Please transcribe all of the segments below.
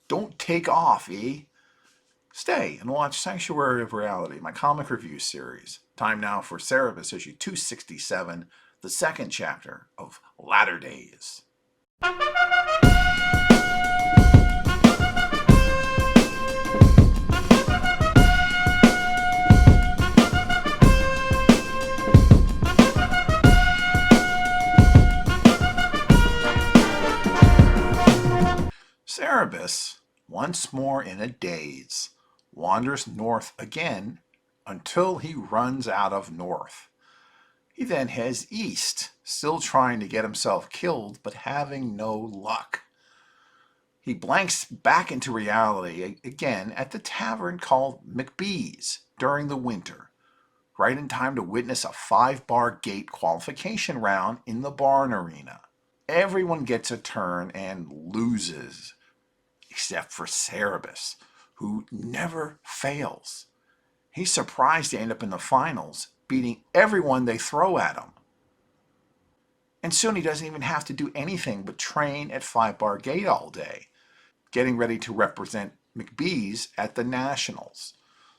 Don't take off, eh? Stay and watch Sanctuary of Reality, my comic review series. Time now for Cerebus issue 267, the second chapter of Latter Days. Cerebus, once more in a daze, wanders north again until he runs out of north. He then heads east, still trying to get himself killed, but having no luck. He blanks back into reality again at the tavern called McBee's during the winter, right in time to witness a 5-bar gate qualification round in the barn arena. Everyone gets a turn and loses, except for Cerebus, who never fails. He's surprised to end up in the finals, beating everyone they throw at him. And soon he doesn't even have to do anything but train at 5-bar gate all day, getting ready to represent McBee's at the Nationals.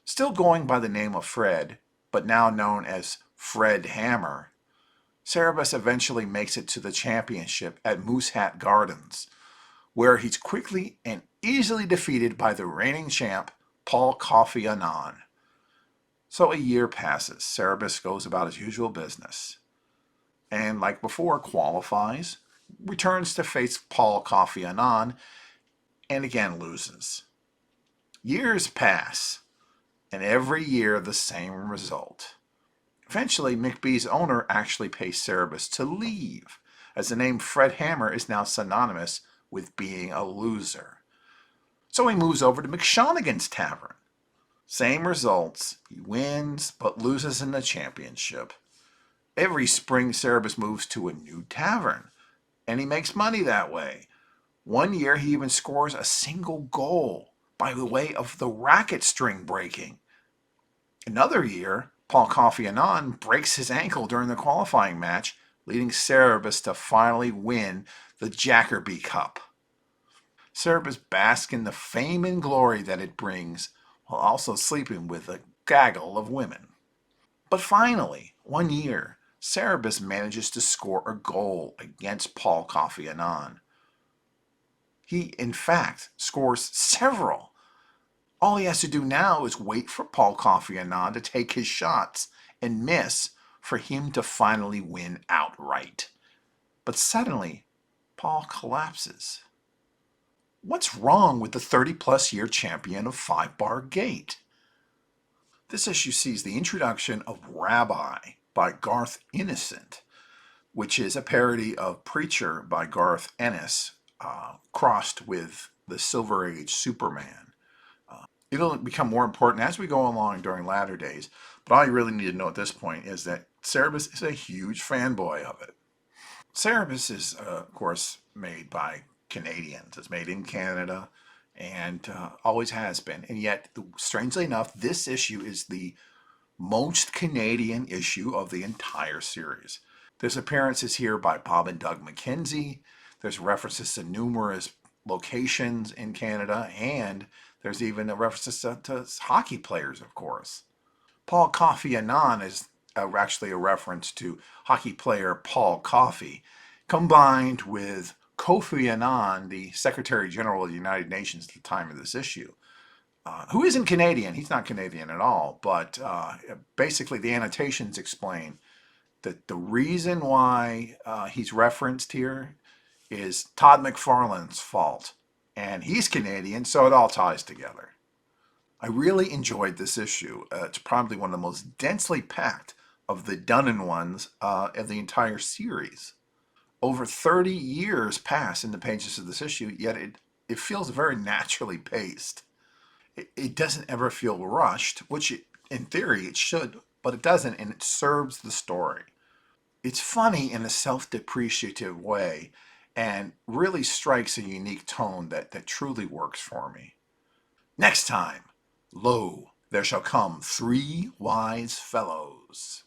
Still going by the name of Fred, but now known as Fred Hammer, Cerebus eventually makes it to the championship at Moosehat Gardens, where he's quickly and easily defeated by the reigning champ, Paul Coffey Annan. So a year passes. Cerebus goes about his usual business, and like before, qualifies, returns to face Paul Coffey Annan, and again loses. Years pass, and every year the same result. Eventually, McBee's owner actually pays Cerebus to leave, as the name Fred Hammer is now synonymous with being a loser. So he moves over to McShonigan's Tavern. Same results. He wins, but loses in the championship. Every spring, Cerebus moves to a new tavern, and he makes money that way. One year, he even scores a single goal by the way of the racket string breaking. Another year, Paul Coffey Annan breaks his ankle during the qualifying match, leading Cerebus to finally win the Jackerby Cup. Cerebus basks in the fame and glory that it brings, while also sleeping with a gaggle of women. But finally, one year, Cerebus manages to score a goal against Paul Coffey Annan. He, in fact, scores several. All he has to do now is wait for Paul Coffey Annan to take his shots and miss for him to finally win outright. But suddenly, Paul collapses. What's wrong with the 30-plus year champion of 5-bar gate? This issue sees the introduction of Rabbi by Garth Innocent, which is a parody of Preacher by Garth Ennis, crossed with the Silver Age Superman. It'll become more important as we go along during latter days, but all you really need to know at this point is that Cerebus is a huge fanboy of it. Cerebus is, of course, made by Canadians. It's made in Canada and always has been. And yet, strangely enough, this issue is the most Canadian issue of the entire series. There's appearances here by Bob and Doug McKenzie. There's references to numerous locations in Canada, and there's even a reference to hockey players, of course. Paul Coffey Annan is actually a reference to hockey player Paul Coffey, combined with Kofi Annan, the Secretary General of the United Nations at the time of this issue, who isn't Canadian. He's not Canadian at all, but basically the annotations explain that the reason why he's referenced here is Todd McFarlane's fault. And he's Canadian, so it all ties together. I really enjoyed this issue. It's probably one of the most densely packed of the done-in ones of the entire series. Over 30 years pass in the pages of this issue, yet it feels very naturally paced. It doesn't ever feel rushed, which in theory it should, but it doesn't, and it serves the story. It's funny in a self-depreciative way and really strikes a unique tone that truly works for me. Next time, lo, there shall come 3 wise fellows.